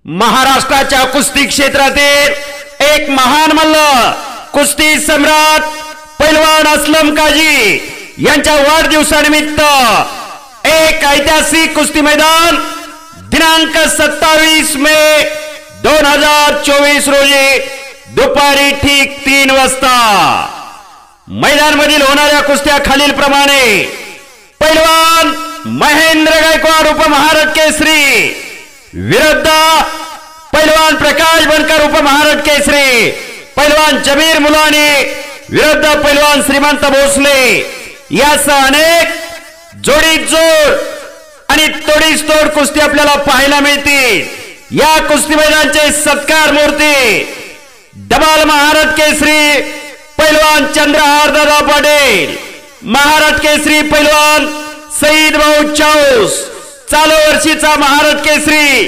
महाराष्ट्राच्या कुस्ती क्षेत्रातील एक महान मल्ल कुस्ती सम्राट पैलवान असलम काजी यांच्या वाढदिवसानिमित्त एक ऐतिहासिक कुस्ती मैदान दिनांक 27 मे 2024 रोजी दुपारी ठीक 3 वाजता मैदान मधील होणाऱ्या कुस्त्या खालील प्रमाणे पैलवान महेंद्र गायकवाड उपमहाराष्ट्र केसरी विरुद्ध पैलवान प्रकाश बनकर उपमहाराष्ट्र केसरी, पैलवान जमीर मुलानी विरुद्ध पैलवान श्रीमंत भोसले यासह अनेक जोडीत जोड आणि तोडीस तोड कुस्ती आपल्याला पाहायला मिळतील। या कुस्ती मैदानाचे सत्कार मूर्ती डबल महाराष्ट्र केसरी पैलवान चंद्रहार दादा पाटील, महाराष्ट्र केसरी पैलवान सईद भाऊ चौस, चालू वर्षीचा महाराष्ट्र केसरी